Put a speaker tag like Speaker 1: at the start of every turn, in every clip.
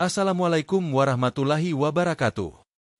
Speaker 1: Assalamualaikum warahmatullahi wabarakatuh.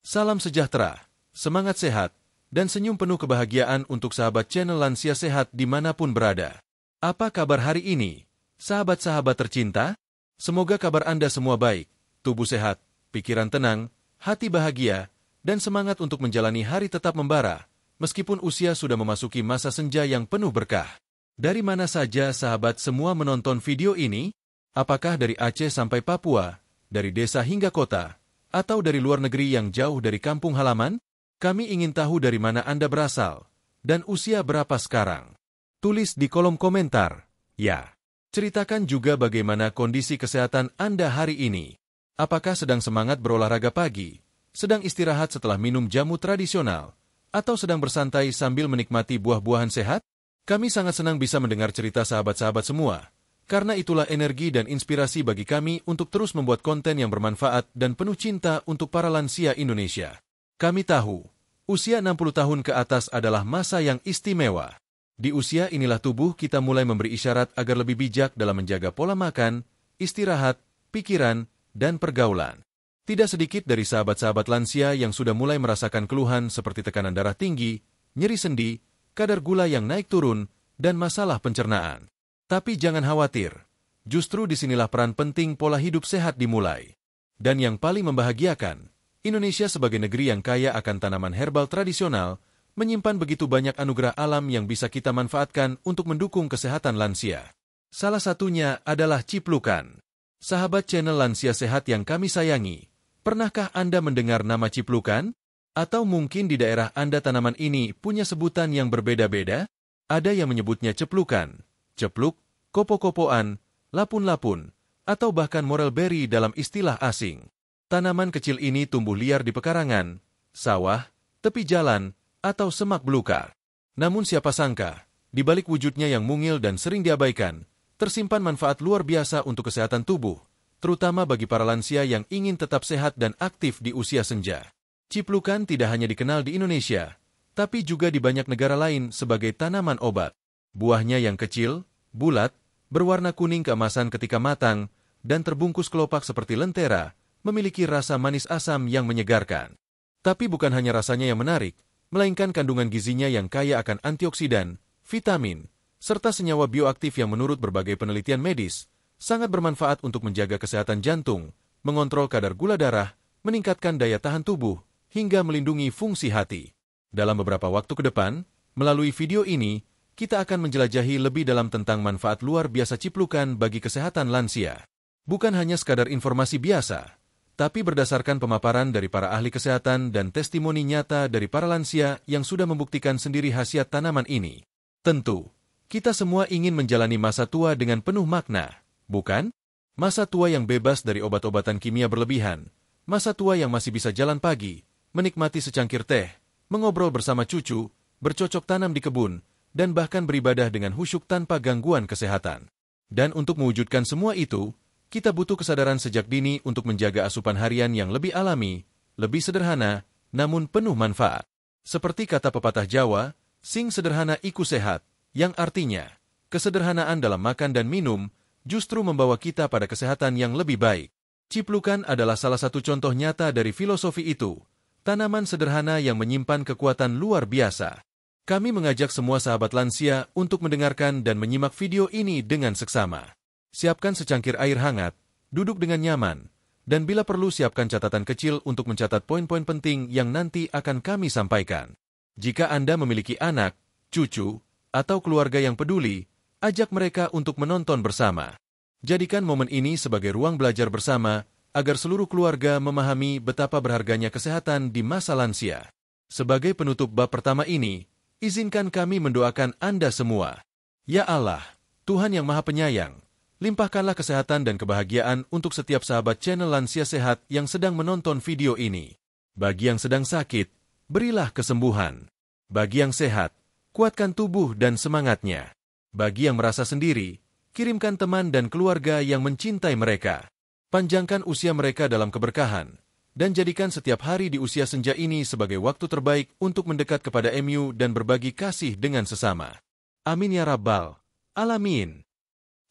Speaker 1: Salam sejahtera, semangat sehat, dan senyum penuh kebahagiaan untuk sahabat channel Lansia Sehat dimanapun berada. Apa kabar hari ini, sahabat-sahabat tercinta? Semoga kabar Anda semua baik, tubuh sehat, pikiran tenang, hati bahagia, dan semangat untuk menjalani hari tetap membara, meskipun usia sudah memasuki masa senja yang penuh berkah. Dari mana saja sahabat semua menonton video ini? Apakah dari Aceh sampai Papua, dari desa hingga kota, atau dari luar negeri yang jauh dari kampung halaman? Kami ingin tahu dari mana Anda berasal, dan usia berapa sekarang. Tulis di kolom komentar, ya. Ceritakan juga bagaimana kondisi kesehatan Anda hari ini. Apakah sedang semangat berolahraga pagi, sedang istirahat setelah minum jamu tradisional, atau sedang bersantai sambil menikmati buah-buahan sehat? Kami sangat senang bisa mendengar cerita sahabat-sahabat semua, karena itulah energi dan inspirasi bagi kami untuk terus membuat konten yang bermanfaat dan penuh cinta untuk para lansia Indonesia. Kami tahu, usia 60 tahun ke atas adalah masa yang istimewa. Di usia inilah tubuh kita mulai memberi isyarat agar lebih bijak dalam menjaga pola makan, istirahat, pikiran, dan pergaulan. Tidak sedikit dari sahabat-sahabat lansia yang sudah mulai merasakan keluhan seperti tekanan darah tinggi, nyeri sendi, kadar gula yang naik turun, dan masalah pencernaan. Tapi jangan khawatir, justru disinilah peran penting pola hidup sehat dimulai. Dan yang paling membahagiakan, Indonesia sebagai negeri yang kaya akan tanaman herbal tradisional, menyimpan begitu banyak anugerah alam yang bisa kita manfaatkan untuk mendukung kesehatan lansia. Salah satunya adalah ciplukan. Sahabat channel Lansia Sehat yang kami sayangi, pernahkah Anda mendengar nama ciplukan? Atau mungkin di daerah Anda tanaman ini punya sebutan yang berbeda-beda? Ada yang menyebutnya ceplukan, cepluk, kopo-kopoan, lapun-lapun, atau bahkan morelberry dalam istilah asing. Tanaman kecil ini tumbuh liar di pekarangan, sawah, tepi jalan, atau semak belukar. Namun siapa sangka, di balik wujudnya yang mungil dan sering diabaikan, tersimpan manfaat luar biasa untuk kesehatan tubuh, terutama bagi para lansia yang ingin tetap sehat dan aktif di usia senja. Ciplukan tidak hanya dikenal di Indonesia, tapi juga di banyak negara lain sebagai tanaman obat. Buahnya yang kecil, bulat, berwarna kuning keemasan ketika matang, dan terbungkus kelopak seperti lentera, memiliki rasa manis asam yang menyegarkan. Tapi bukan hanya rasanya yang menarik, melainkan kandungan gizinya yang kaya akan antioksidan, vitamin, serta senyawa bioaktif yang menurut berbagai penelitian medis, sangat bermanfaat untuk menjaga kesehatan jantung, mengontrol kadar gula darah, meningkatkan daya tahan tubuh, hingga melindungi fungsi hati. Dalam beberapa waktu ke depan, melalui video ini, kita akan menjelajahi lebih dalam tentang manfaat luar biasa ciplukan bagi kesehatan lansia. Bukan hanya sekadar informasi biasa, tapi berdasarkan pemaparan dari para ahli kesehatan dan testimoni nyata dari para lansia yang sudah membuktikan sendiri khasiat tanaman ini. Tentu, kita semua ingin menjalani masa tua dengan penuh makna, bukan? Masa tua yang bebas dari obat-obatan kimia berlebihan, masa tua yang masih bisa jalan pagi, menikmati secangkir teh, mengobrol bersama cucu, bercocok tanam di kebun, dan bahkan beribadah dengan khusyuk tanpa gangguan kesehatan. Dan untuk mewujudkan semua itu, kita butuh kesadaran sejak dini untuk menjaga asupan harian yang lebih alami, lebih sederhana, namun penuh manfaat. Seperti kata pepatah Jawa, sing sederhana iku sehat, yang artinya, kesederhanaan dalam makan dan minum justru membawa kita pada kesehatan yang lebih baik. Ciplukan adalah salah satu contoh nyata dari filosofi itu, tanaman sederhana yang menyimpan kekuatan luar biasa. Kami mengajak semua sahabat lansia untuk mendengarkan dan menyimak video ini dengan seksama. Siapkan secangkir air hangat, duduk dengan nyaman, dan bila perlu siapkan catatan kecil untuk mencatat poin-poin penting yang nanti akan kami sampaikan. Jika Anda memiliki anak, cucu, atau keluarga yang peduli, ajak mereka untuk menonton bersama. Jadikan momen ini sebagai ruang belajar bersama, agar seluruh keluarga memahami betapa berharganya kesehatan di masa lansia. Sebagai penutup bab pertama ini, izinkan kami mendoakan Anda semua. Ya Allah, Tuhan yang Maha Penyayang, limpahkanlah kesehatan dan kebahagiaan untuk setiap sahabat channel Lansia Sehat yang sedang menonton video ini. Bagi yang sedang sakit, berilah kesembuhan. Bagi yang sehat, kuatkan tubuh dan semangatnya. Bagi yang merasa sendiri, kirimkan teman dan keluarga yang mencintai mereka. Panjangkan usia mereka dalam keberkahan, dan jadikan setiap hari di usia senja ini sebagai waktu terbaik untuk mendekat kepada MU dan berbagi kasih dengan sesama. Amin ya Rabbal Alamin.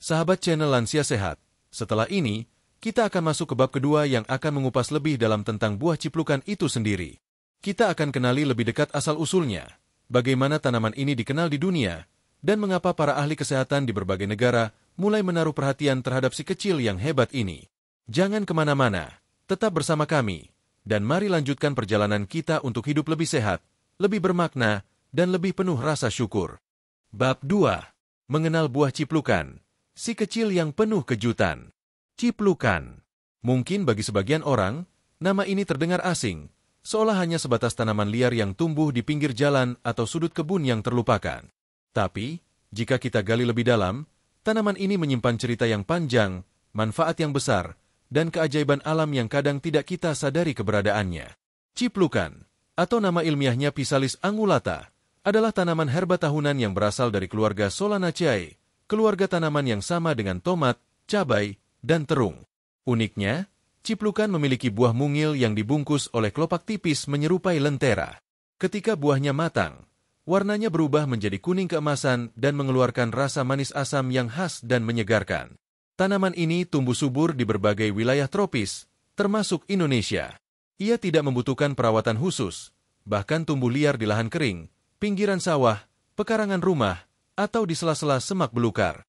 Speaker 1: Sahabat channel Lansia Sehat, setelah ini, kita akan masuk ke bab kedua yang akan mengupas lebih dalam tentang buah ciplukan itu sendiri. Kita akan kenali lebih dekat asal-usulnya, bagaimana tanaman ini dikenal di dunia, dan mengapa para ahli kesehatan di berbagai negara mulai menaruh perhatian terhadap si kecil yang hebat ini. Jangan kemana-mana, tetap bersama kami, dan mari lanjutkan perjalanan kita untuk hidup lebih sehat, lebih bermakna, dan lebih penuh rasa syukur. Bab 2. Mengenal buah ciplukan, si kecil yang penuh kejutan. Ciplukan. Mungkin bagi sebagian orang, nama ini terdengar asing, seolah hanya sebatas tanaman liar yang tumbuh di pinggir jalan atau sudut kebun yang terlupakan. Tapi, jika kita gali lebih dalam, tanaman ini menyimpan cerita yang panjang, manfaat yang besar, dan keajaiban alam yang kadang tidak kita sadari keberadaannya. Ciplukan, atau nama ilmiahnya Physalis angulata, adalah tanaman herba tahunan yang berasal dari keluarga Solanaceae, keluarga tanaman yang sama dengan tomat, cabai, dan terung. Uniknya, ciplukan memiliki buah mungil yang dibungkus oleh kelopak tipis menyerupai lentera. Ketika buahnya matang, warnanya berubah menjadi kuning keemasan dan mengeluarkan rasa manis asam yang khas dan menyegarkan. Tanaman ini tumbuh subur di berbagai wilayah tropis, termasuk Indonesia. Ia tidak membutuhkan perawatan khusus, bahkan tumbuh liar di lahan kering, pinggiran sawah, pekarangan rumah, atau di sela-sela semak belukar.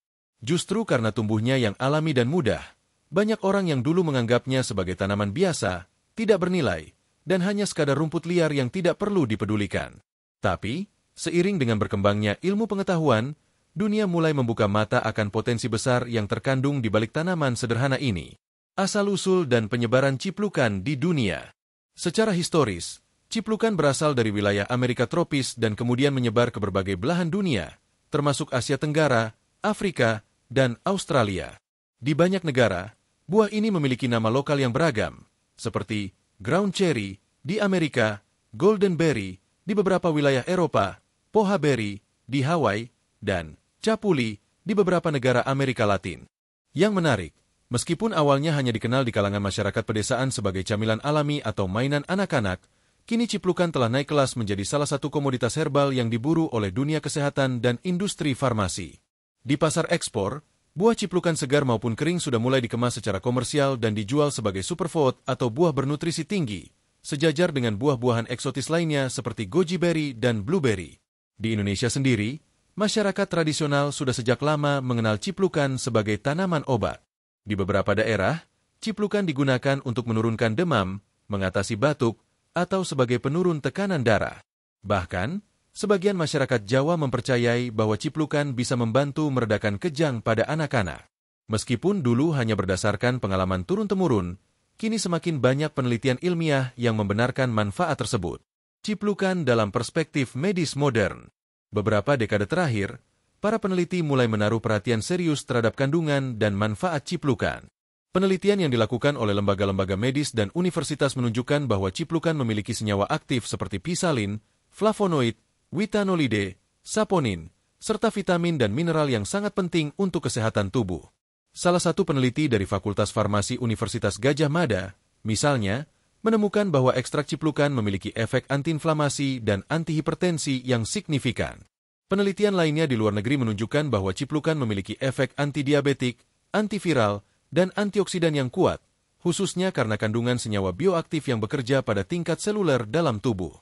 Speaker 1: Justru karena tumbuhnya yang alami dan mudah, banyak orang yang dulu menganggapnya sebagai tanaman biasa, tidak bernilai, dan hanya sekadar rumput liar yang tidak perlu dipedulikan. Tapi, seiring dengan berkembangnya ilmu pengetahuan, dunia mulai membuka mata akan potensi besar yang terkandung di balik tanaman sederhana ini. Asal-usul dan penyebaran ciplukan di dunia. Secara historis, ciplukan berasal dari wilayah Amerika tropis dan kemudian menyebar ke berbagai belahan dunia, termasuk Asia Tenggara, Afrika, dan Australia. Di banyak negara, buah ini memiliki nama lokal yang beragam, seperti ground cherry di Amerika, golden berry di beberapa wilayah Eropa, poha berry di Hawaii, dan capuli di beberapa negara Amerika Latin. Yang menarik, meskipun awalnya hanya dikenal di kalangan masyarakat pedesaan sebagai camilan alami atau mainan anak-anak, kini ciplukan telah naik kelas menjadi salah satu komoditas herbal yang diburu oleh dunia kesehatan dan industri farmasi. Di pasar ekspor, buah ciplukan segar maupun kering sudah mulai dikemas secara komersial dan dijual sebagai superfood atau buah bernutrisi tinggi, sejajar dengan buah-buahan eksotis lainnya seperti goji berry dan blueberry. Di Indonesia sendiri, masyarakat tradisional sudah sejak lama mengenal ciplukan sebagai tanaman obat. Di beberapa daerah, ciplukan digunakan untuk menurunkan demam, mengatasi batuk, atau sebagai penurun tekanan darah. Bahkan, sebagian masyarakat Jawa mempercayai bahwa ciplukan bisa membantu meredakan kejang pada anak-anak. Meskipun dulu hanya berdasarkan pengalaman turun-temurun, kini semakin banyak penelitian ilmiah yang membenarkan manfaat tersebut. Ciplukan dalam perspektif medis modern. Beberapa dekade terakhir, para peneliti mulai menaruh perhatian serius terhadap kandungan dan manfaat ciplukan. Penelitian yang dilakukan oleh lembaga-lembaga medis dan universitas menunjukkan bahwa ciplukan memiliki senyawa aktif seperti pisalin, flavonoid, witanolide, saponin, serta vitamin dan mineral yang sangat penting untuk kesehatan tubuh. Salah satu peneliti dari Fakultas Farmasi Universitas Gadjah Mada, misalnya, menemukan bahwa ekstrak ciplukan memiliki efek antiinflamasi dan antihipertensi yang signifikan. Penelitian lainnya di luar negeri menunjukkan bahwa ciplukan memiliki efek antidiabetik, antiviral, dan antioksidan yang kuat, khususnya karena kandungan senyawa bioaktif yang bekerja pada tingkat seluler dalam tubuh.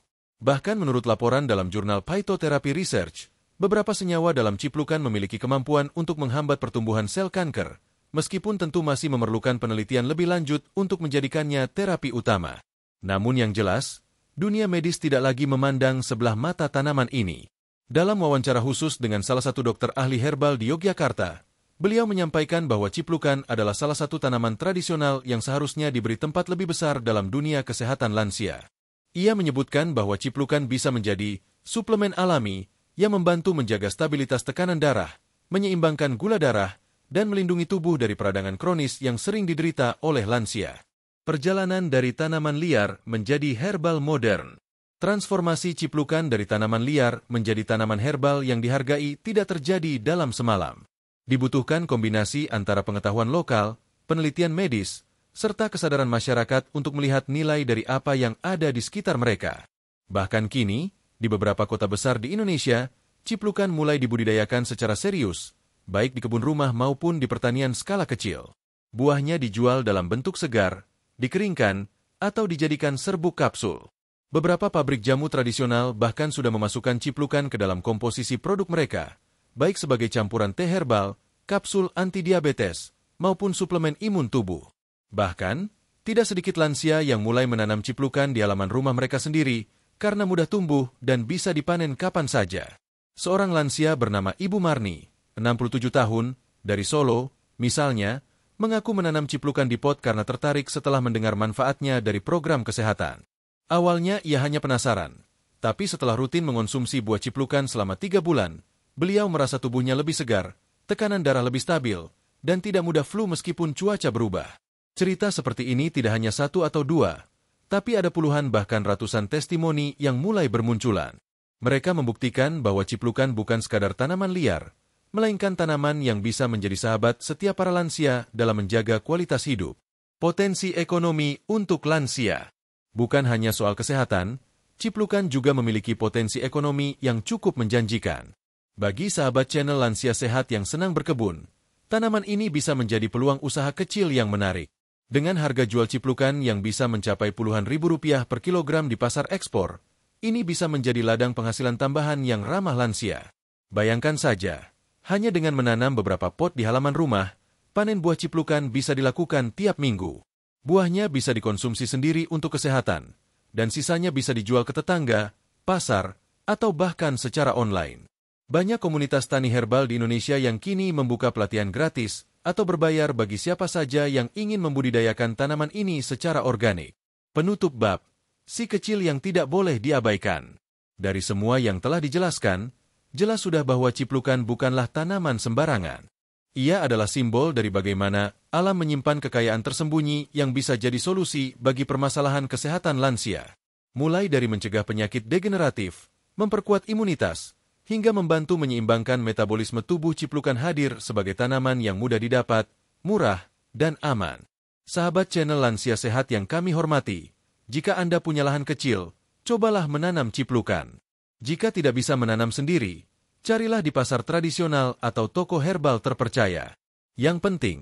Speaker 1: Bahkan menurut laporan dalam jurnal Phytotherapy Research, beberapa senyawa dalam ciplukan memiliki kemampuan untuk menghambat pertumbuhan sel kanker, meskipun tentu masih memerlukan penelitian lebih lanjut untuk menjadikannya terapi utama. Namun yang jelas, dunia medis tidak lagi memandang sebelah mata tanaman ini. Dalam wawancara khusus dengan salah satu dokter ahli herbal di Yogyakarta, beliau menyampaikan bahwa ciplukan adalah salah satu tanaman tradisional yang seharusnya diberi tempat lebih besar dalam dunia kesehatan lansia. Ia menyebutkan bahwa ciplukan bisa menjadi suplemen alami yang membantu menjaga stabilitas tekanan darah, menyeimbangkan gula darah, dan melindungi tubuh dari peradangan kronis yang sering diderita oleh lansia. Perjalanan dari tanaman liar menjadi herbal modern. Transformasi ciplukan dari tanaman liar menjadi tanaman herbal yang dihargai tidak terjadi dalam semalam. Dibutuhkan kombinasi antara pengetahuan lokal, penelitian medis, serta kesadaran masyarakat untuk melihat nilai dari apa yang ada di sekitar mereka. Bahkan kini, di beberapa kota besar di Indonesia, ciplukan mulai dibudidayakan secara serius, baik di kebun rumah maupun di pertanian skala kecil. Buahnya dijual dalam bentuk segar, dikeringkan, atau dijadikan serbuk kapsul. Beberapa pabrik jamu tradisional bahkan sudah memasukkan ciplukan ke dalam komposisi produk mereka, baik sebagai campuran teh herbal, kapsul anti-diabetes, maupun suplemen imun tubuh. Bahkan, tidak sedikit lansia yang mulai menanam ciplukan di halaman rumah mereka sendiri karena mudah tumbuh dan bisa dipanen kapan saja. Seorang lansia bernama Ibu Marni, 67 tahun, dari Solo, misalnya, mengaku menanam ciplukan di pot karena tertarik setelah mendengar manfaatnya dari program kesehatan. Awalnya ia hanya penasaran, tapi setelah rutin mengonsumsi buah ciplukan selama 3 bulan, beliau merasa tubuhnya lebih segar, tekanan darah lebih stabil, dan tidak mudah flu meskipun cuaca berubah. Cerita seperti ini tidak hanya 1 atau 2, tapi ada puluhan bahkan ratusan testimoni yang mulai bermunculan. Mereka membuktikan bahwa ciplukan bukan sekadar tanaman liar, melainkan tanaman yang bisa menjadi sahabat setiap para lansia dalam menjaga kualitas hidup. Potensi ekonomi untuk lansia. Bukan hanya soal kesehatan, ciplukan juga memiliki potensi ekonomi yang cukup menjanjikan. Bagi sahabat channel Lansia Sehat yang senang berkebun, tanaman ini bisa menjadi peluang usaha kecil yang menarik. Dengan harga jual ciplukan yang bisa mencapai puluhan ribu rupiah per kilogram di pasar ekspor, ini bisa menjadi ladang penghasilan tambahan yang ramah lansia. Bayangkan saja, hanya dengan menanam beberapa pot di halaman rumah, panen buah ciplukan bisa dilakukan tiap minggu. Buahnya bisa dikonsumsi sendiri untuk kesehatan, dan sisanya bisa dijual ke tetangga, pasar, atau bahkan secara online. Banyak komunitas tani herbal di Indonesia yang kini membuka pelatihan gratis atau berbayar bagi siapa saja yang ingin membudidayakan tanaman ini secara organik. Penutup bab, si kecil yang tidak boleh diabaikan. Dari semua yang telah dijelaskan, jelas sudah bahwa ciplukan bukanlah tanaman sembarangan. Ia adalah simbol dari bagaimana alam menyimpan kekayaan tersembunyi yang bisa jadi solusi bagi permasalahan kesehatan lansia. Mulai dari mencegah penyakit degeneratif, memperkuat imunitas, hingga membantu menyeimbangkan metabolisme tubuh, ciplukan hadir sebagai tanaman yang mudah didapat, murah, dan aman. Sahabat channel Lansia Sehat yang kami hormati, jika Anda punya lahan kecil, cobalah menanam ciplukan. Jika tidak bisa menanam sendiri, carilah di pasar tradisional atau toko herbal terpercaya. Yang penting,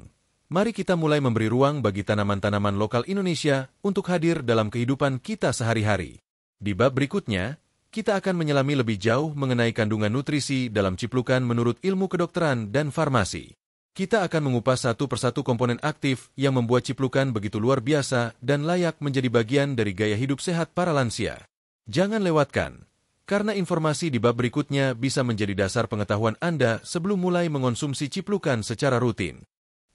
Speaker 1: mari kita mulai memberi ruang bagi tanaman-tanaman lokal Indonesia untuk hadir dalam kehidupan kita sehari-hari. Di bab berikutnya, kita akan menyelami lebih jauh mengenai kandungan nutrisi dalam ciplukan menurut ilmu kedokteran dan farmasi. Kita akan mengupas satu persatu komponen aktif yang membuat ciplukan begitu luar biasa dan layak menjadi bagian dari gaya hidup sehat para lansia. Jangan lewatkan, karena informasi di bab berikutnya bisa menjadi dasar pengetahuan Anda sebelum mulai mengonsumsi ciplukan secara rutin.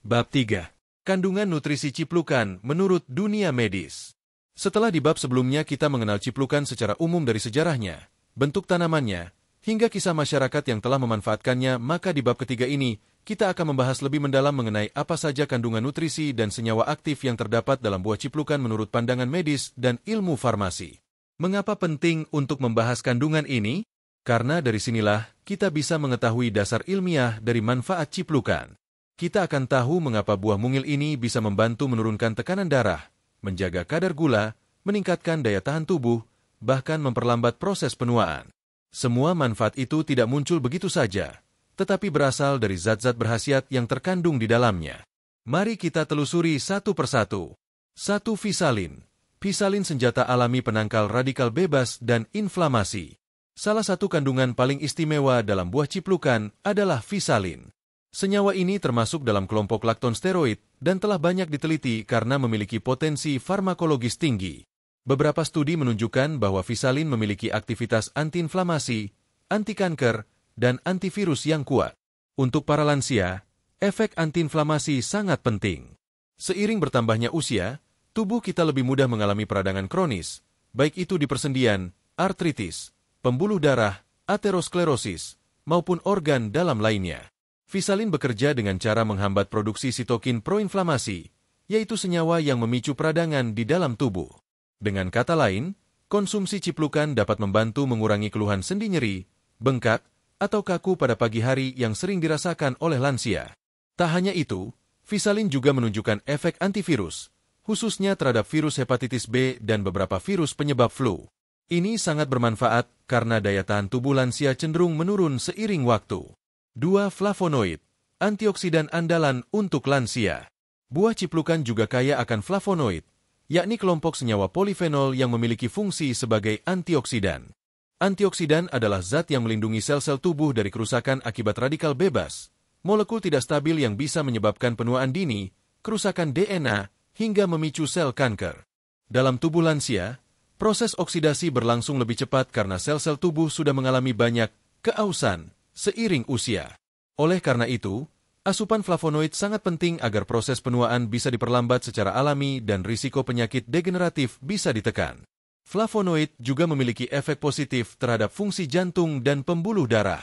Speaker 1: Bab 3. Kandungan nutrisi ciplukan menurut dunia medis. Setelah di bab sebelumnya kita mengenal ciplukan secara umum dari sejarahnya, bentuk tanamannya, hingga kisah masyarakat yang telah memanfaatkannya, maka di bab ketiga ini, kita akan membahas lebih mendalam mengenai apa saja kandungan nutrisi dan senyawa aktif yang terdapat dalam buah ciplukan menurut pandangan medis dan ilmu farmasi. Mengapa penting untuk membahas kandungan ini? Karena dari sinilah kita bisa mengetahui dasar ilmiah dari manfaat ciplukan. Kita akan tahu mengapa buah mungil ini bisa membantu menurunkan tekanan darah, menjaga kadar gula, meningkatkan daya tahan tubuh, bahkan memperlambat proses penuaan. Semua manfaat itu tidak muncul begitu saja, tetapi berasal dari zat-zat berkhasiat yang terkandung di dalamnya. Mari kita telusuri satu persatu. 1. Visalin. Visalin senjata alami penangkal radikal bebas dan inflamasi. Salah satu kandungan paling istimewa dalam buah ciplukan adalah visalin. Senyawa ini termasuk dalam kelompok lakton steroid dan telah banyak diteliti karena memiliki potensi farmakologis tinggi. Beberapa studi menunjukkan bahwa visalin memiliki aktivitas antiinflamasi, anti-kanker, dan antivirus yang kuat. Untuk para lansia, efek antiinflamasi sangat penting. Seiring bertambahnya usia, tubuh kita lebih mudah mengalami peradangan kronis, baik itu di persendian, artritis, pembuluh darah, aterosklerosis, maupun organ dalam lainnya. Visalin bekerja dengan cara menghambat produksi sitokin proinflamasi, yaitu senyawa yang memicu peradangan di dalam tubuh. Dengan kata lain, konsumsi ciplukan dapat membantu mengurangi keluhan sendi nyeri, bengkak, atau kaku pada pagi hari yang sering dirasakan oleh lansia. Tak hanya itu, visalin juga menunjukkan efek antivirus, khususnya terhadap virus hepatitis B dan beberapa virus penyebab flu. Ini sangat bermanfaat karena daya tahan tubuh lansia cenderung menurun seiring waktu. 2. Flavonoid, antioksidan andalan untuk lansia. Buah ciplukan juga kaya akan flavonoid, yakni kelompok senyawa polifenol yang memiliki fungsi sebagai antioksidan. Antioksidan adalah zat yang melindungi sel-sel tubuh dari kerusakan akibat radikal bebas, molekul tidak stabil yang bisa menyebabkan penuaan dini, kerusakan DNA, hingga memicu sel kanker. Dalam tubuh lansia, proses oksidasi berlangsung lebih cepat karena sel-sel tubuh sudah mengalami banyak keausan seiring usia. Oleh karena itu, asupan flavonoid sangat penting agar proses penuaan bisa diperlambat secara alami dan risiko penyakit degeneratif bisa ditekan. Flavonoid juga memiliki efek positif terhadap fungsi jantung dan pembuluh darah.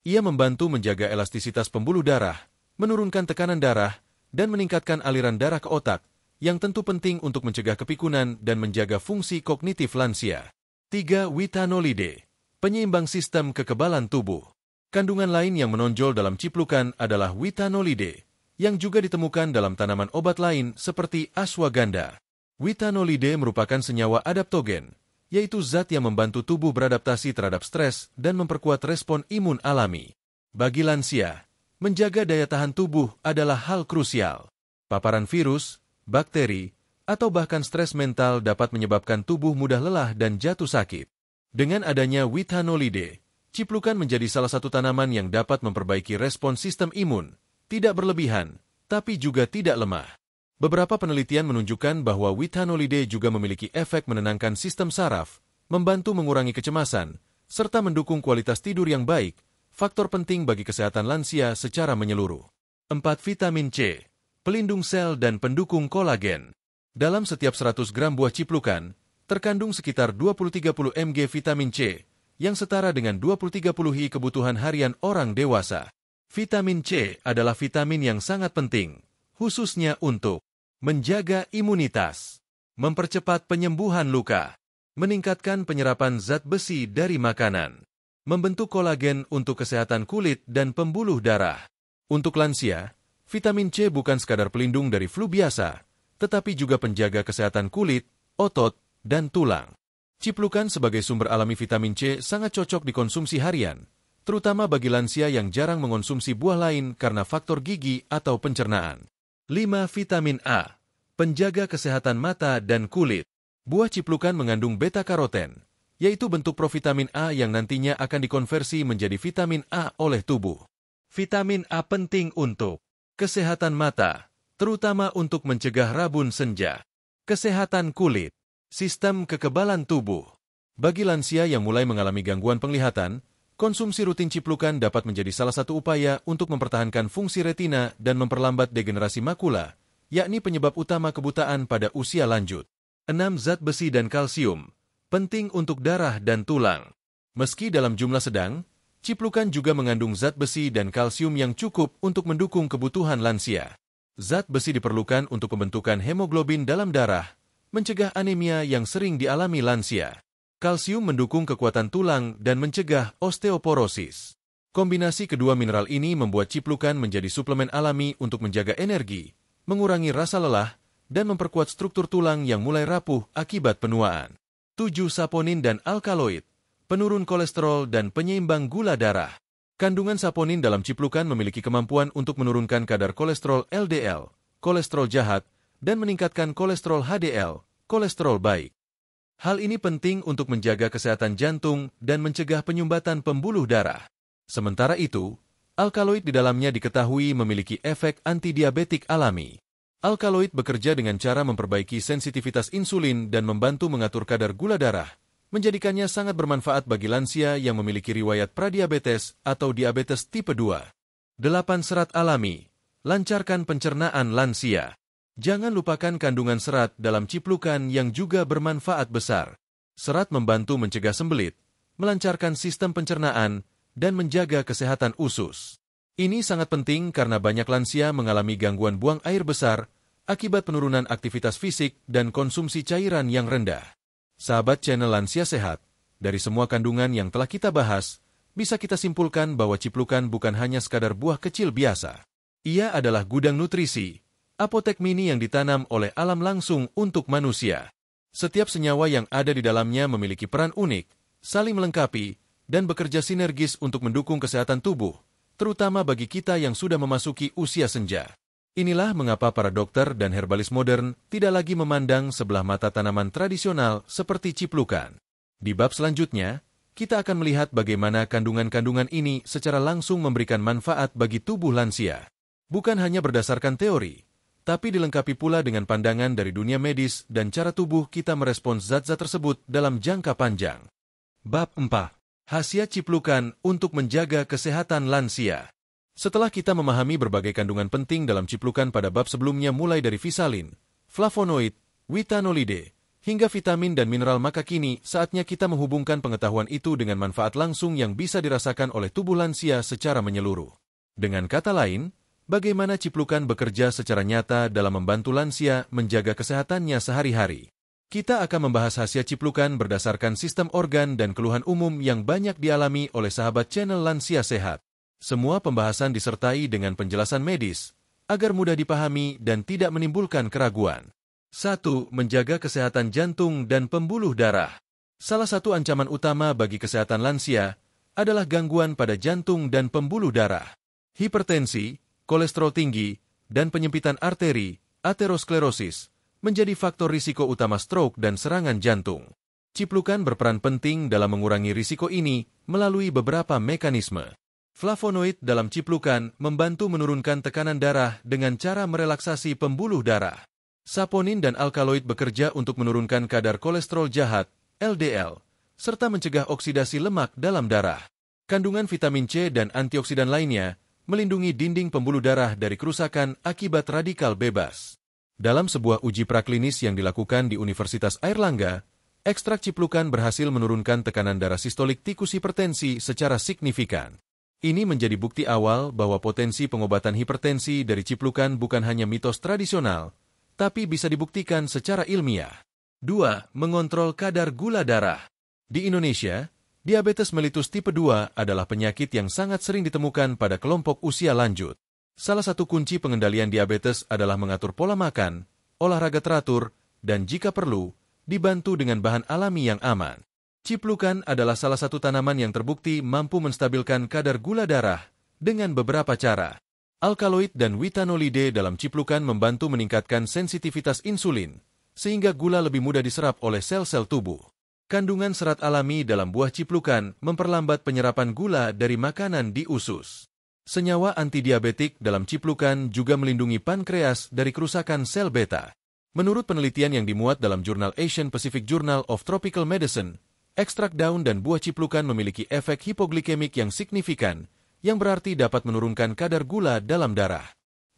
Speaker 1: Ia membantu menjaga elastisitas pembuluh darah, menurunkan tekanan darah, dan meningkatkan aliran darah ke otak, yang tentu penting untuk mencegah kepikunan dan menjaga fungsi kognitif lansia. 3. Witanolide, penyeimbang sistem kekebalan tubuh. Kandungan lain yang menonjol dalam ciplukan adalah witanolide, yang juga ditemukan dalam tanaman obat lain seperti ashwagandha. Witanolide merupakan senyawa adaptogen, yaitu zat yang membantu tubuh beradaptasi terhadap stres dan memperkuat respon imun alami. Bagi lansia, menjaga daya tahan tubuh adalah hal krusial. Paparan virus, bakteri, atau bahkan stres mental dapat menyebabkan tubuh mudah lelah dan jatuh sakit. Dengan adanya witanolide, ciplukan menjadi salah satu tanaman yang dapat memperbaiki respon sistem imun, tidak berlebihan, tapi juga tidak lemah. Beberapa penelitian menunjukkan bahwa witanolide juga memiliki efek menenangkan sistem saraf, membantu mengurangi kecemasan, serta mendukung kualitas tidur yang baik, faktor penting bagi kesehatan lansia secara menyeluruh. 4. Vitamin C, pelindung sel dan pendukung kolagen. Dalam setiap 100 gram buah ciplukan, terkandung sekitar 20-30 mg vitamin C, yang setara dengan 20-30 hi kebutuhan harian orang dewasa. Vitamin C adalah vitamin yang sangat penting, khususnya untuk menjaga imunitas, mempercepat penyembuhan luka, meningkatkan penyerapan zat besi dari makanan, membentuk kolagen untuk kesehatan kulit dan pembuluh darah. Untuk lansia, vitamin C bukan sekadar pelindung dari flu biasa, tetapi juga penjaga kesehatan kulit, otot, dan tulang. Ciplukan sebagai sumber alami vitamin C sangat cocok dikonsumsi harian, terutama bagi lansia yang jarang mengonsumsi buah lain karena faktor gigi atau pencernaan. 5. Vitamin A, penjaga kesehatan mata dan kulit. Buah ciplukan mengandung beta-karoten, yaitu bentuk provitamin A yang nantinya akan dikonversi menjadi vitamin A oleh tubuh. Vitamin A penting untuk kesehatan mata, terutama untuk mencegah rabun senja, kesehatan kulit, sistem kekebalan tubuh. Bagi lansia yang mulai mengalami gangguan penglihatan, konsumsi rutin ciplukan dapat menjadi salah satu upaya untuk mempertahankan fungsi retina dan memperlambat degenerasi makula, yakni penyebab utama kebutaan pada usia lanjut. 6. Zat besi dan kalsium, penting untuk darah dan tulang. Meski dalam jumlah sedang, ciplukan juga mengandung zat besi dan kalsium yang cukup untuk mendukung kebutuhan lansia. Zat besi diperlukan untuk pembentukan hemoglobin dalam darah, mencegah anemia yang sering dialami lansia. Kalsium mendukung kekuatan tulang dan mencegah osteoporosis. Kombinasi kedua mineral ini membuat ciplukan menjadi suplemen alami untuk menjaga energi, mengurangi rasa lelah, dan memperkuat struktur tulang yang mulai rapuh akibat penuaan. 7. Saponin dan alkaloid, penurun kolesterol dan penyeimbang gula darah. Kandungan saponin dalam ciplukan memiliki kemampuan untuk menurunkan kadar kolesterol LDL, kolesterol jahat, dan meningkatkan kolesterol HDL, kolesterol baik. Hal ini penting untuk menjaga kesehatan jantung dan mencegah penyumbatan pembuluh darah. Sementara itu, alkaloid di dalamnya diketahui memiliki efek antidiabetik alami. Alkaloid bekerja dengan cara memperbaiki sensitivitas insulin dan membantu mengatur kadar gula darah, menjadikannya sangat bermanfaat bagi lansia yang memiliki riwayat pradiabetes atau diabetes tipe 2. 8. Serat alami, lancarkan pencernaan lansia. Jangan lupakan kandungan serat dalam ciplukan yang juga bermanfaat besar. Serat membantu mencegah sembelit, melancarkan sistem pencernaan, dan menjaga kesehatan usus. Ini sangat penting karena banyak lansia mengalami gangguan buang air besar akibat penurunan aktivitas fisik dan konsumsi cairan yang rendah. Sahabat channel Lansia Sehat, dari semua kandungan yang telah kita bahas, bisa kita simpulkan bahwa ciplukan bukan hanya sekadar buah kecil biasa. Ia adalah gudang nutrisi, apotek mini yang ditanam oleh alam langsung untuk manusia. Setiap senyawa yang ada di dalamnya memiliki peran unik, saling melengkapi, dan bekerja sinergis untuk mendukung kesehatan tubuh, terutama bagi kita yang sudah memasuki usia senja. Inilah mengapa para dokter dan herbalis modern tidak lagi memandang sebelah mata tanaman tradisional seperti ciplukan. Di bab selanjutnya, kita akan melihat bagaimana kandungan-kandungan ini secara langsung memberikan manfaat bagi tubuh lansia. Bukan hanya berdasarkan teori, tapi dilengkapi pula dengan pandangan dari dunia medis dan cara tubuh kita merespons zat-zat tersebut dalam jangka panjang. Bab 4. Khasiat ciplukan untuk menjaga kesehatan lansia. Setelah kita memahami berbagai kandungan penting dalam ciplukan pada bab sebelumnya mulai dari visalin, flavonoid, witanolide, hingga vitamin dan mineral, maka kini saatnya kita menghubungkan pengetahuan itu dengan manfaat langsung yang bisa dirasakan oleh tubuh lansia secara menyeluruh. Dengan kata lain, bagaimana ciplukan bekerja secara nyata dalam membantu lansia menjaga kesehatannya sehari-hari. Kita akan membahas khasiat ciplukan berdasarkan sistem organ dan keluhan umum yang banyak dialami oleh sahabat channel Lansia Sehat. Semua pembahasan disertai dengan penjelasan medis, agar mudah dipahami dan tidak menimbulkan keraguan. 1. Menjaga kesehatan jantung dan pembuluh darah. Salah satu ancaman utama bagi kesehatan lansia adalah gangguan pada jantung dan pembuluh darah. Hipertensi, kolesterol tinggi, dan penyempitan arteri, aterosklerosis, menjadi faktor risiko utama stroke dan serangan jantung. Ciplukan berperan penting dalam mengurangi risiko ini melalui beberapa mekanisme. Flavonoid dalam ciplukan membantu menurunkan tekanan darah dengan cara merelaksasi pembuluh darah. Saponin dan alkaloid bekerja untuk menurunkan kadar kolesterol jahat, LDL, serta mencegah oksidasi lemak dalam darah. Kandungan vitamin C dan antioksidan lainnya melindungi dinding pembuluh darah dari kerusakan akibat radikal bebas. Dalam sebuah uji praklinis yang dilakukan di Universitas Airlangga, ekstrak ciplukan berhasil menurunkan tekanan darah sistolik tikus hipertensi secara signifikan. Ini menjadi bukti awal bahwa potensi pengobatan hipertensi dari ciplukan bukan hanya mitos tradisional, tapi bisa dibuktikan secara ilmiah. 2. Mengontrol kadar gula darah. Di Indonesia, diabetes mellitus tipe 2 adalah penyakit yang sangat sering ditemukan pada kelompok usia lanjut. Salah satu kunci pengendalian diabetes adalah mengatur pola makan, olahraga teratur, dan jika perlu, dibantu dengan bahan alami yang aman. Ciplukan adalah salah satu tanaman yang terbukti mampu menstabilkan kadar gula darah dengan beberapa cara. Alkaloid dan witanolide dalam ciplukan membantu meningkatkan sensitivitas insulin, sehingga gula lebih mudah diserap oleh sel-sel tubuh. Kandungan serat alami dalam buah ciplukan memperlambat penyerapan gula dari makanan di usus. Senyawa antidiabetik dalam ciplukan juga melindungi pankreas dari kerusakan sel beta. Menurut penelitian yang dimuat dalam jurnal Asian Pacific Journal of Tropical Medicine, ekstrak daun dan buah ciplukan memiliki efek hipoglikemik yang signifikan, yang berarti dapat menurunkan kadar gula dalam darah.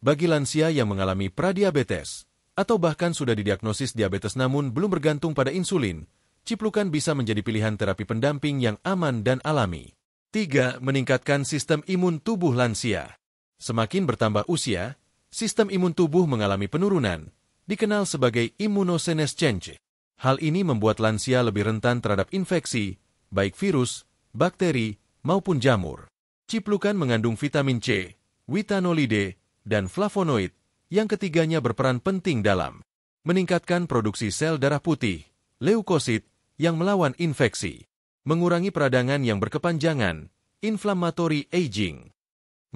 Speaker 1: Bagi lansia yang mengalami pradiabetes, atau bahkan sudah didiagnosis diabetes namun belum bergantung pada insulin, ciplukan bisa menjadi pilihan terapi pendamping yang aman dan alami. 3. Meningkatkan sistem imun tubuh lansia. Semakin bertambah usia, sistem imun tubuh mengalami penurunan, dikenal sebagai immunosenescence. Hal ini membuat lansia lebih rentan terhadap infeksi, baik virus, bakteri, maupun jamur. Ciplukan mengandung vitamin C, witanolide, dan flavonoid, yang ketiganya berperan penting dalam meningkatkan produksi sel darah putih, leukosit, yang melawan infeksi, mengurangi peradangan yang berkepanjangan, inflammatory aging,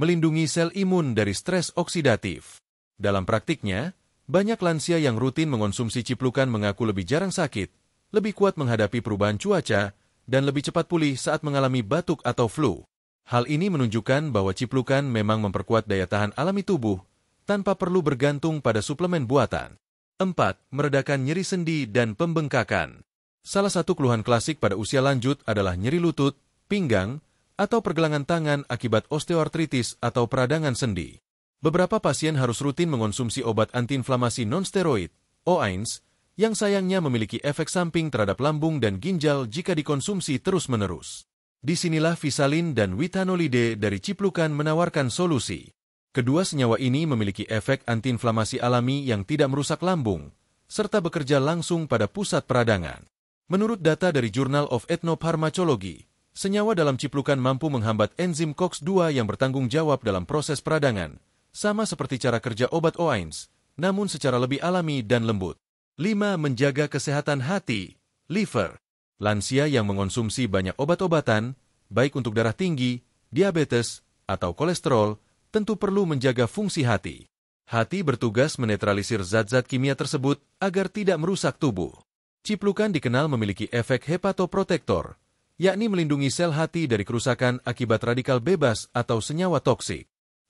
Speaker 1: melindungi sel imun dari stres oksidatif. Dalam praktiknya, banyak lansia yang rutin mengonsumsi ciplukan mengaku lebih jarang sakit, lebih kuat menghadapi perubahan cuaca, dan lebih cepat pulih saat mengalami batuk atau flu. Hal ini menunjukkan bahwa ciplukan memang memperkuat daya tahan alami tubuh, tanpa perlu bergantung pada suplemen buatan. 4. Meredakan nyeri sendi dan pembengkakan. Salah satu keluhan klasik pada usia lanjut adalah nyeri lutut, pinggang, atau pergelangan tangan akibat osteoartritis atau peradangan sendi. Beberapa pasien harus rutin mengonsumsi obat antiinflamasi nonsteroid, OAINS, yang sayangnya memiliki efek samping terhadap lambung dan ginjal jika dikonsumsi terus-menerus. Disinilah visalin dan witanolide dari ciplukan menawarkan solusi. Kedua senyawa ini memiliki efek antiinflamasi alami yang tidak merusak lambung, serta bekerja langsung pada pusat peradangan. Menurut data dari Journal of Ethnopharmacology, senyawa dalam ciplukan mampu menghambat enzim COX-2 yang bertanggung jawab dalam proses peradangan, sama seperti cara kerja obat OAINS, namun secara lebih alami dan lembut. 5. Menjaga kesehatan hati, liver. Lansia yang mengonsumsi banyak obat-obatan, baik untuk darah tinggi, diabetes, atau kolesterol, tentu perlu menjaga fungsi hati. Hati bertugas menetralisir zat-zat kimia tersebut agar tidak merusak tubuh. Ciplukan dikenal memiliki efek hepatoprotektor, yakni melindungi sel hati dari kerusakan akibat radikal bebas atau senyawa toksik.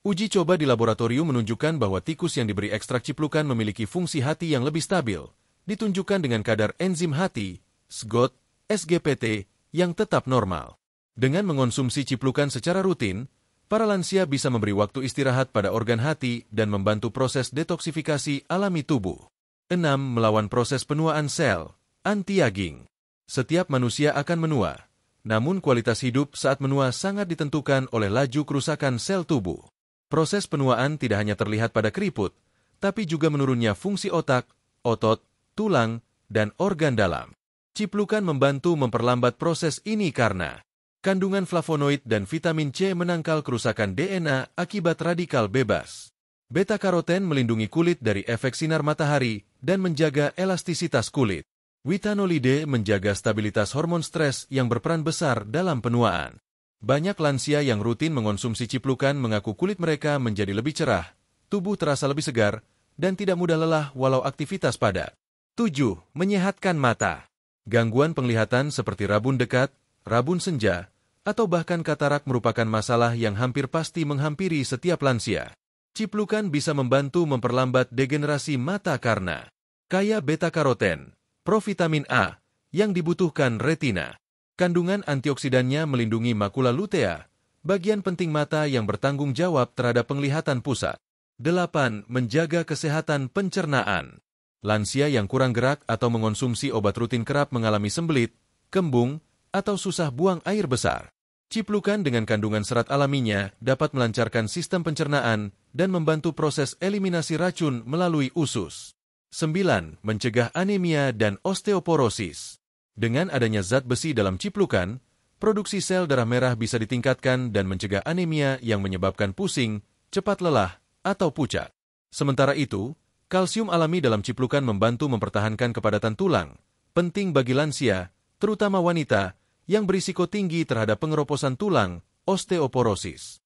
Speaker 1: Uji coba di laboratorium menunjukkan bahwa tikus yang diberi ekstrak ciplukan memiliki fungsi hati yang lebih stabil, ditunjukkan dengan kadar enzim hati, SGOT, SGPT, yang tetap normal. Dengan mengonsumsi ciplukan secara rutin, para lansia bisa memberi waktu istirahat pada organ hati dan membantu proses detoksifikasi alami tubuh. 6. Melawan proses penuaan sel, anti-aging. Setiap manusia akan menua, namun kualitas hidup saat menua sangat ditentukan oleh laju kerusakan sel tubuh. Proses penuaan tidak hanya terlihat pada keriput, tapi juga menurunnya fungsi otak, otot, tulang, dan organ dalam. Ciplukan membantu memperlambat proses ini karena kandungan flavonoid dan vitamin C menangkal kerusakan DNA akibat radikal bebas. Beta-karoten melindungi kulit dari efek sinar matahari dan menjaga elastisitas kulit. Witanolide menjaga stabilitas hormon stres yang berperan besar dalam penuaan. Banyak lansia yang rutin mengonsumsi ciplukan mengaku kulit mereka menjadi lebih cerah, tubuh terasa lebih segar, dan tidak mudah lelah walau aktivitas padat. 7. Menyehatkan mata. Gangguan penglihatan seperti rabun dekat, rabun senja, atau bahkan katarak merupakan masalah yang hampir pasti menghampiri setiap lansia. Ciplukan bisa membantu memperlambat degenerasi mata karena kaya beta-karoten, provitamin A, yang dibutuhkan retina. Kandungan antioksidannya melindungi makula lutea, bagian penting mata yang bertanggung jawab terhadap penglihatan pusat. 8. Menjaga kesehatan pencernaan. Lansia yang kurang gerak atau mengonsumsi obat rutin kerap mengalami sembelit, kembung, atau susah buang air besar. Ciplukan dengan kandungan serat alaminya dapat melancarkan sistem pencernaan dan membantu proses eliminasi racun melalui usus. 9. Mencegah anemia dan osteoporosis. Dengan adanya zat besi dalam ciplukan, produksi sel darah merah bisa ditingkatkan dan mencegah anemia yang menyebabkan pusing, cepat lelah, atau pucat. Sementara itu, kalsium alami dalam ciplukan membantu mempertahankan kepadatan tulang, penting bagi lansia, terutama wanita, yang berisiko tinggi terhadap pengeroposan tulang, osteoporosis.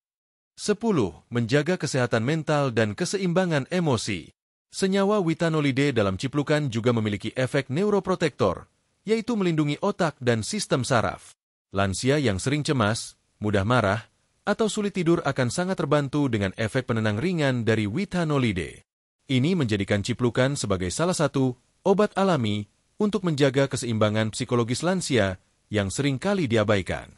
Speaker 1: 10. Menjaga kesehatan mental dan keseimbangan emosi. Senyawa witanolide dalam ciplukan juga memiliki efek neuroprotektor, yaitu melindungi otak dan sistem saraf. Lansia yang sering cemas, mudah marah, atau sulit tidur akan sangat terbantu dengan efek penenang ringan dari witanolide. Ini menjadikan ciplukan sebagai salah satu obat alami untuk menjaga keseimbangan psikologis lansia yang sering kali diabaikan.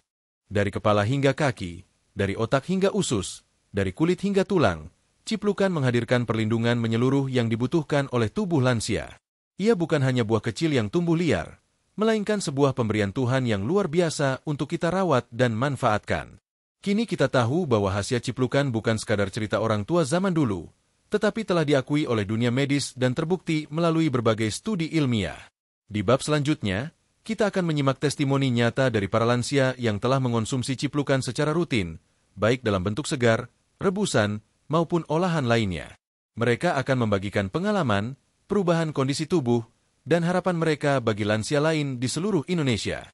Speaker 1: Dari kepala hingga kaki, dari otak hingga usus, dari kulit hingga tulang, ciplukan menghadirkan perlindungan menyeluruh yang dibutuhkan oleh tubuh lansia. Ia bukan hanya buah kecil yang tumbuh liar, melainkan sebuah pemberian Tuhan yang luar biasa untuk kita rawat dan manfaatkan. Kini kita tahu bahwa khasiat ciplukan bukan sekadar cerita orang tua zaman dulu, tetapi telah diakui oleh dunia medis dan terbukti melalui berbagai studi ilmiah. Di bab selanjutnya, kita akan menyimak testimoni nyata dari para lansia yang telah mengonsumsi ciplukan secara rutin, baik dalam bentuk segar, rebusan, maupun olahan lainnya. Mereka akan membagikan pengalaman, perubahan kondisi tubuh, dan harapan mereka bagi lansia lain di seluruh Indonesia.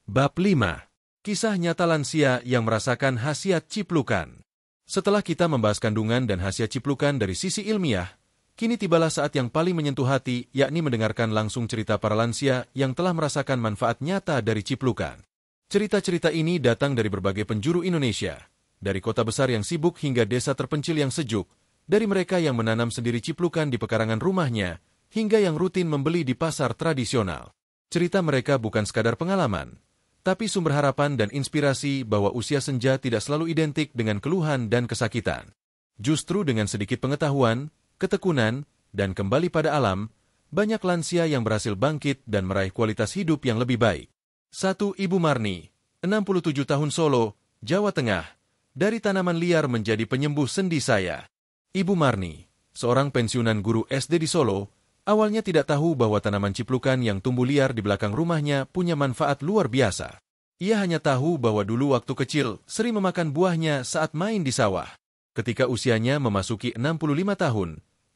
Speaker 1: Bab 5. Kisah nyata lansia yang merasakan khasiat ciplukan. Setelah kita membahas kandungan dan khasiat ciplukan dari sisi ilmiah, kini tibalah saat yang paling menyentuh hati, yakni mendengarkan langsung cerita para lansia yang telah merasakan manfaat nyata dari ciplukan. Cerita-cerita ini datang dari berbagai penjuru Indonesia, dari kota besar yang sibuk hingga desa terpencil yang sejuk, dari mereka yang menanam sendiri ciplukan di pekarangan rumahnya, hingga yang rutin membeli di pasar tradisional. Cerita mereka bukan sekadar pengalaman, tapi sumber harapan dan inspirasi bahwa usia senja tidak selalu identik dengan keluhan dan kesakitan. Justru dengan sedikit pengetahuan, ketekunan, dan kembali pada alam, banyak lansia yang berhasil bangkit dan meraih kualitas hidup yang lebih baik. 1. Ibu Marni, 67 tahun Solo, Jawa Tengah. Dari tanaman liar menjadi penyembuh sendi saya. Ibu Marni, seorang pensiunan guru SD di Solo, awalnya tidak tahu bahwa tanaman ciplukan yang tumbuh liar di belakang rumahnya punya manfaat luar biasa. Ia hanya tahu bahwa dulu waktu kecil sering memakan buahnya saat main di sawah. Ketika usianya memasuki 65 tahun,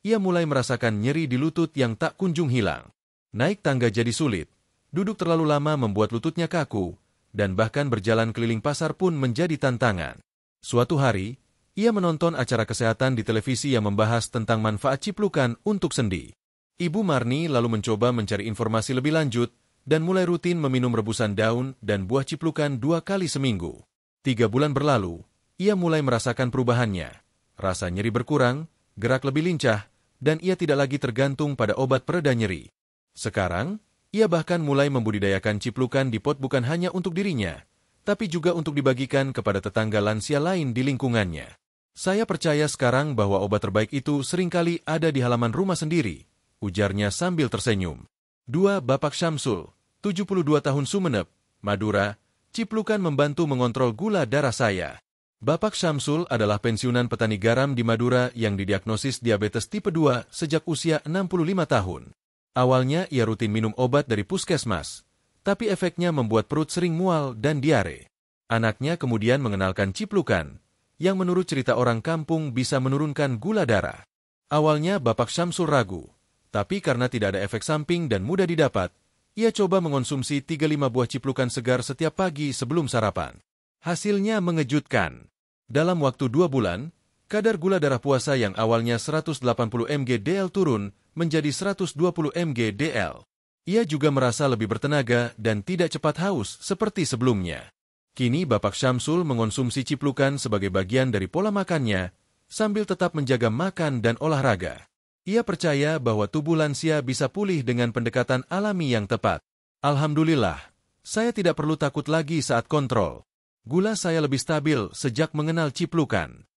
Speaker 1: ia mulai merasakan nyeri di lutut yang tak kunjung hilang. Naik tangga jadi sulit, duduk terlalu lama membuat lututnya kaku, dan bahkan berjalan keliling pasar pun menjadi tantangan. Suatu hari, Ia menonton acara kesehatan di televisi yang membahas tentang manfaat ciplukan untuk sendi. Ibu Marni lalu mencoba mencari informasi lebih lanjut dan mulai rutin meminum rebusan daun dan buah ciplukan 2 kali seminggu. 3 bulan berlalu, ia mulai merasakan perubahannya. Rasa nyeri berkurang, gerak lebih lincah, dan ia tidak lagi tergantung pada obat pereda nyeri. Sekarang, ia bahkan mulai membudidayakan ciplukan di pot bukan hanya untuk dirinya, tapi juga untuk dibagikan kepada tetangga lansia lain di lingkungannya. Saya percaya sekarang bahwa obat terbaik itu seringkali ada di halaman rumah sendiri, ujarnya sambil tersenyum. 2. Bapak Syamsul, 72 tahun Sumeneb, Madura, ciplukan membantu mengontrol gula darah saya. Bapak Syamsul adalah pensiunan petani garam di Madura yang didiagnosis diabetes tipe 2 sejak usia 65 tahun. Awalnya ia rutin minum obat dari puskesmas, tapi efeknya membuat perut sering mual dan diare. Anaknya kemudian mengenalkan ciplukan, yang menurut cerita orang kampung bisa menurunkan gula darah. Awalnya Bapak Syamsul ragu, tapi karena tidak ada efek samping dan mudah didapat, ia coba mengonsumsi 3-5 buah ciplukan segar setiap pagi sebelum sarapan. Hasilnya mengejutkan. Dalam waktu 2 bulan, kadar gula darah puasa yang awalnya 180 mg/dl turun menjadi 120 mg/dl. Ia juga merasa lebih bertenaga dan tidak cepat haus seperti sebelumnya. Kini Bapak Syamsul mengonsumsi ciplukan sebagai bagian dari pola makannya, sambil tetap menjaga makan dan olahraga. Ia percaya bahwa tubuh lansia bisa pulih dengan pendekatan alami yang tepat. Alhamdulillah, saya tidak perlu takut lagi saat kontrol. Gula saya lebih stabil sejak mengenal ciplukan.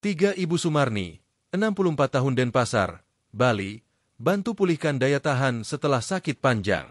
Speaker 1: 3. Ibu Sumarni, 64 tahun Denpasar, Bali, bantu pulihkan daya tahan setelah sakit panjang.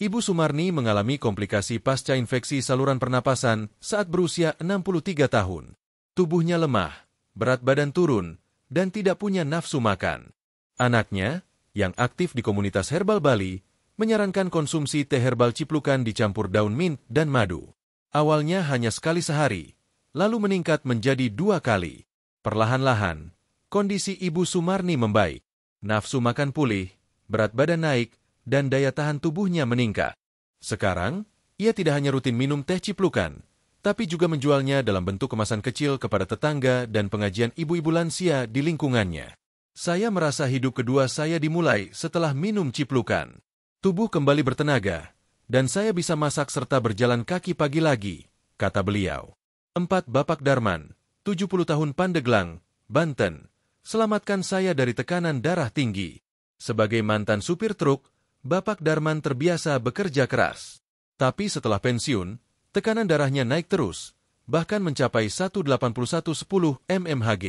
Speaker 1: Ibu Sumarni mengalami komplikasi pasca infeksi saluran pernapasan saat berusia 63 tahun. Tubuhnya lemah, berat badan turun, dan tidak punya nafsu makan. Anaknya, yang aktif di komunitas herbal Bali, menyarankan konsumsi teh herbal ciplukan dicampur daun mint dan madu. Awalnya hanya sekali sehari, lalu meningkat menjadi 2 kali. Perlahan-lahan, kondisi Ibu Sumarni membaik. Nafsu makan pulih, berat badan naik, dan daya tahan tubuhnya meningkat. Sekarang, ia tidak hanya rutin minum teh ciplukan, tapi juga menjualnya dalam bentuk kemasan kecil kepada tetangga dan pengajian ibu-ibu lansia di lingkungannya. Saya merasa hidup kedua saya dimulai setelah minum ciplukan. Tubuh kembali bertenaga, dan saya bisa masak serta berjalan kaki pagi lagi, kata beliau. 4. Bapak Darman, 70 tahun Pandeglang, Banten, selamatkan saya dari tekanan darah tinggi. Sebagai mantan supir truk, Bapak Darman terbiasa bekerja keras. Tapi setelah pensiun, tekanan darahnya naik terus, bahkan mencapai 181/10 mmHg.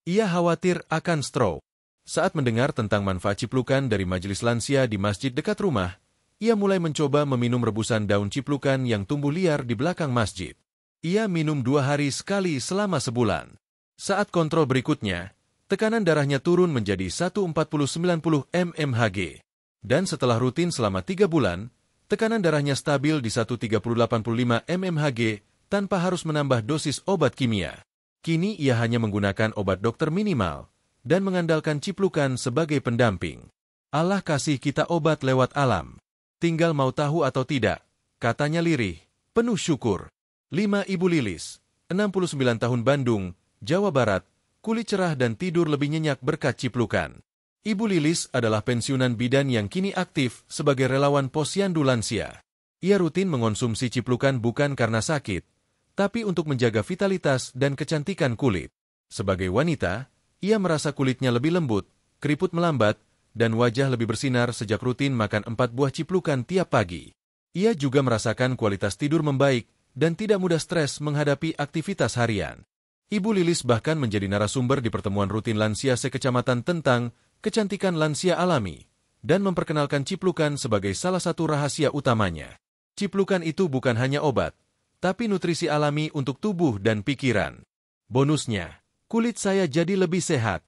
Speaker 1: Ia khawatir akan stroke. Saat mendengar tentang manfaat ciplukan dari majelis lansia di masjid dekat rumah, ia mulai mencoba meminum rebusan daun ciplukan yang tumbuh liar di belakang masjid. Ia minum 2 hari sekali selama sebulan. Saat kontrol berikutnya, tekanan darahnya turun menjadi 140/90 mmHg. Dan setelah rutin selama 3 bulan, tekanan darahnya stabil di 130/85 mmHg tanpa harus menambah dosis obat kimia. Kini ia hanya menggunakan obat dokter minimal dan mengandalkan ciplukan sebagai pendamping. Allah kasih kita obat lewat alam. Tinggal mau tahu atau tidak, katanya lirih, penuh syukur. 5. Ibu Lilis, 69 tahun Bandung, Jawa Barat, kulit cerah dan tidur lebih nyenyak berkat ciplukan. Ibu Lilis adalah pensiunan bidan yang kini aktif sebagai relawan posyandu lansia. Ia rutin mengonsumsi ciplukan bukan karena sakit, tapi untuk menjaga vitalitas dan kecantikan kulit. Sebagai wanita, ia merasa kulitnya lebih lembut, keriput melambat, dan wajah lebih bersinar sejak rutin makan 4 buah ciplukan tiap pagi. Ia juga merasakan kualitas tidur membaik dan tidak mudah stres menghadapi aktivitas harian. Ibu Lilis bahkan menjadi narasumber di pertemuan rutin lansia sekecamatan tentang kecantikan lansia alami, dan memperkenalkan ciplukan sebagai salah satu rahasia utamanya. Ciplukan itu bukan hanya obat, tapi nutrisi alami untuk tubuh dan pikiran. Bonusnya, kulit saya jadi lebih sehat.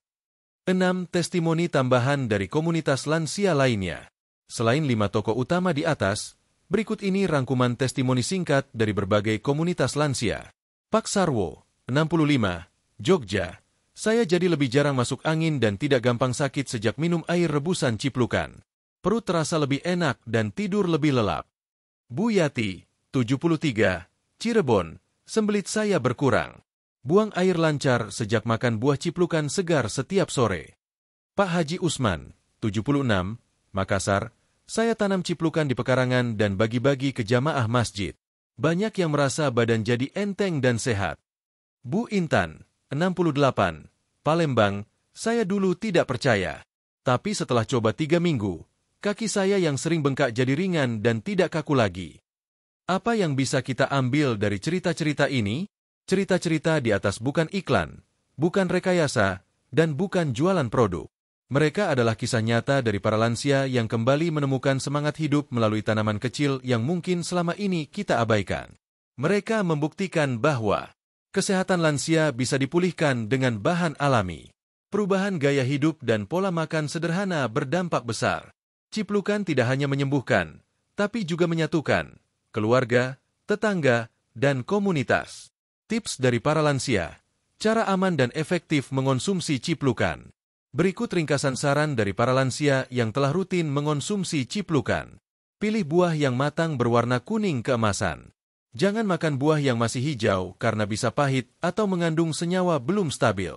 Speaker 1: 6. Testimoni tambahan dari komunitas lansia lainnya. Selain 5 tokoh utama di atas, berikut ini rangkuman testimoni singkat dari berbagai komunitas lansia. Pak Sarwo, 65, Jogja. Saya jadi lebih jarang masuk angin dan tidak gampang sakit sejak minum air rebusan ciplukan. Perut terasa lebih enak dan tidur lebih lelap. Bu Yati, 73, Cirebon, sembelit saya berkurang. Buang air lancar sejak makan buah ciplukan segar setiap sore. Pak Haji Usman, 76, Makassar, saya tanam ciplukan di pekarangan dan bagi-bagi ke jamaah masjid. Banyak yang merasa badan jadi enteng dan sehat. Bu Intan, 68, Palembang, saya dulu tidak percaya. Tapi setelah coba 3 minggu, kaki saya yang sering bengkak jadi ringan dan tidak kaku lagi. Apa yang bisa kita ambil dari cerita-cerita ini? Cerita-cerita di atas bukan iklan, bukan rekayasa, dan bukan jualan produk. Mereka adalah kisah nyata dari para lansia yang kembali menemukan semangat hidup melalui tanaman kecil yang mungkin selama ini kita abaikan. Mereka membuktikan bahwa kesehatan lansia bisa dipulihkan dengan bahan alami. Perubahan gaya hidup dan pola makan sederhana berdampak besar. Ciplukan tidak hanya menyembuhkan, tapi juga menyatukan keluarga, tetangga, dan komunitas. Tips dari para lansia, cara aman dan efektif mengonsumsi ciplukan. Berikut ringkasan saran dari para lansia yang telah rutin mengonsumsi ciplukan. Pilih buah yang matang berwarna kuning keemasan. Jangan makan buah yang masih hijau karena bisa pahit atau mengandung senyawa belum stabil.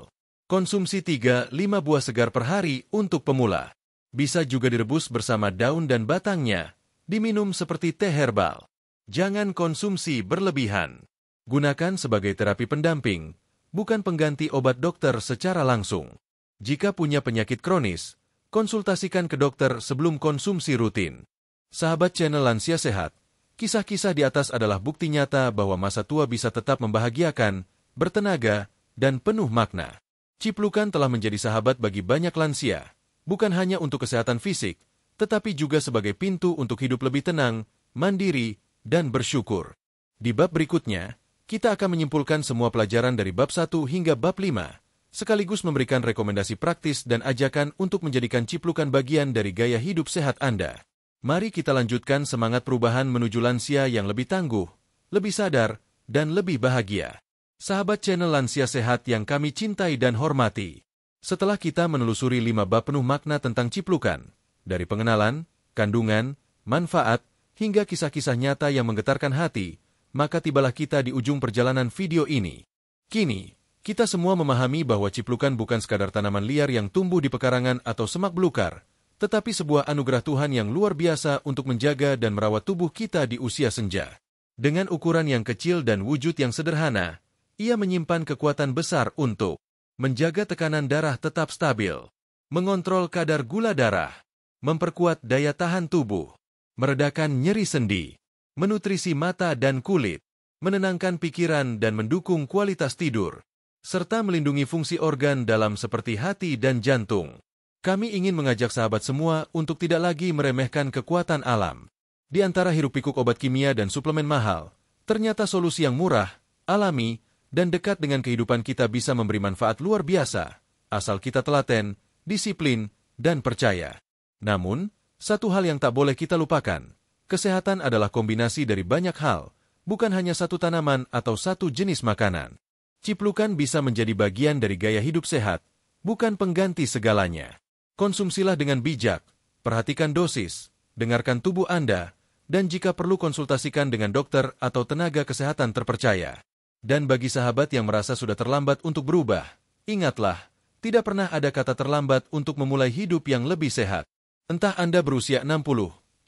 Speaker 1: Konsumsi 3-5 buah segar per hari untuk pemula. Bisa juga direbus bersama daun dan batangnya. Diminum seperti teh herbal. Jangan konsumsi berlebihan. Gunakan sebagai terapi pendamping, bukan pengganti obat dokter secara langsung. Jika punya penyakit kronis, konsultasikan ke dokter sebelum konsumsi rutin. Sahabat channel Lansia Sehat, kisah-kisah di atas adalah bukti nyata bahwa masa tua bisa tetap membahagiakan, bertenaga, dan penuh makna. Ciplukan telah menjadi sahabat bagi banyak lansia, bukan hanya untuk kesehatan fisik, tetapi juga sebagai pintu untuk hidup lebih tenang, mandiri, dan bersyukur. Di bab berikutnya, kita akan menyimpulkan semua pelajaran dari bab 1 hingga bab 5, sekaligus memberikan rekomendasi praktis dan ajakan untuk menjadikan ciplukan bagian dari gaya hidup sehat Anda. Mari kita lanjutkan semangat perubahan menuju lansia yang lebih tangguh, lebih sadar, dan lebih bahagia. Sahabat channel Lansia Sehat yang kami cintai dan hormati. Setelah kita menelusuri 5 bab penuh makna tentang ciplukan, dari pengenalan, kandungan, manfaat, hingga kisah-kisah nyata yang menggetarkan hati, maka tibalah kita di ujung perjalanan video ini. Kini, kita semua memahami bahwa ciplukan bukan sekadar tanaman liar yang tumbuh di pekarangan atau semak belukar, tetapi sebuah anugerah Tuhan yang luar biasa untuk menjaga dan merawat tubuh kita di usia senja. Dengan ukuran yang kecil dan wujud yang sederhana, ia menyimpan kekuatan besar untuk menjaga tekanan darah tetap stabil, mengontrol kadar gula darah, memperkuat daya tahan tubuh, meredakan nyeri sendi, menutrisi mata dan kulit, menenangkan pikiran dan mendukung kualitas tidur, serta melindungi fungsi organ dalam seperti hati dan jantung. Kami ingin mengajak sahabat semua untuk tidak lagi meremehkan kekuatan alam. Di antara hiruk-pikuk obat kimia dan suplemen mahal, ternyata solusi yang murah, alami, dan dekat dengan kehidupan kita bisa memberi manfaat luar biasa, asal kita telaten, disiplin, dan percaya. Namun, satu hal yang tak boleh kita lupakan, kesehatan adalah kombinasi dari banyak hal, bukan hanya satu tanaman atau satu jenis makanan. Ciplukan bisa menjadi bagian dari gaya hidup sehat, bukan pengganti segalanya. Konsumsilah dengan bijak, perhatikan dosis, dengarkan tubuh Anda, dan jika perlu konsultasikan dengan dokter atau tenaga kesehatan terpercaya. Dan bagi sahabat yang merasa sudah terlambat untuk berubah, ingatlah, tidak pernah ada kata terlambat untuk memulai hidup yang lebih sehat. Entah Anda berusia 60,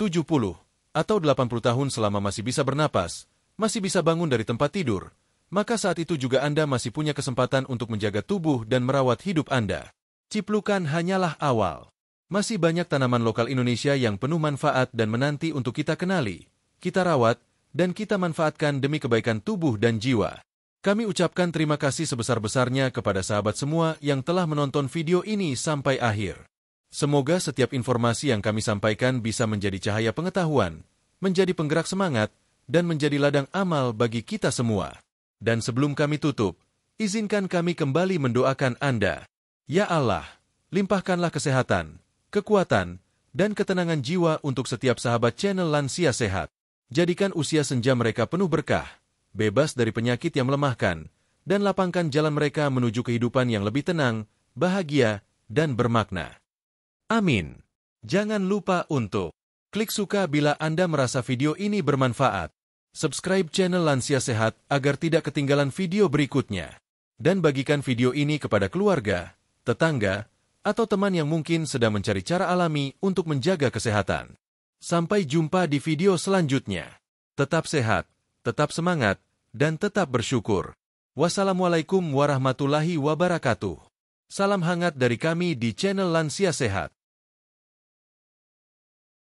Speaker 1: 70, atau 80 tahun selama masih bisa bernapas, masih bisa bangun dari tempat tidur, maka saat itu juga Anda masih punya kesempatan untuk menjaga tubuh dan merawat hidup Anda. Ciplukan hanyalah awal. Masih banyak tanaman lokal Indonesia yang penuh manfaat dan menanti untuk kita kenali, kita rawat, dan kita manfaatkan demi kebaikan tubuh dan jiwa. Kami ucapkan terima kasih sebesar-besarnya kepada sahabat semua yang telah menonton video ini sampai akhir. Semoga setiap informasi yang kami sampaikan bisa menjadi cahaya pengetahuan, menjadi penggerak semangat, dan menjadi ladang amal bagi kita semua. Dan sebelum kami tutup, izinkan kami kembali mendoakan Anda. Ya Allah, limpahkanlah kesehatan, kekuatan, dan ketenangan jiwa untuk setiap sahabat channel Lansia Sehat. Jadikan usia senja mereka penuh berkah, bebas dari penyakit yang melemahkan, dan lapangkan jalan mereka menuju kehidupan yang lebih tenang, bahagia, dan bermakna. Amin. Jangan lupa untuk klik suka bila Anda merasa video ini bermanfaat. Subscribe channel Lansia Sehat agar tidak ketinggalan video berikutnya. dan bagikan video ini kepada keluarga, tetangga, atau teman yang mungkin sedang mencari cara alami untuk menjaga kesehatan. Sampai jumpa di video selanjutnya. Tetap sehat, tetap semangat, dan tetap bersyukur. Wassalamualaikum warahmatullahi wabarakatuh. Salam hangat dari kami di channel Lansia Sehat.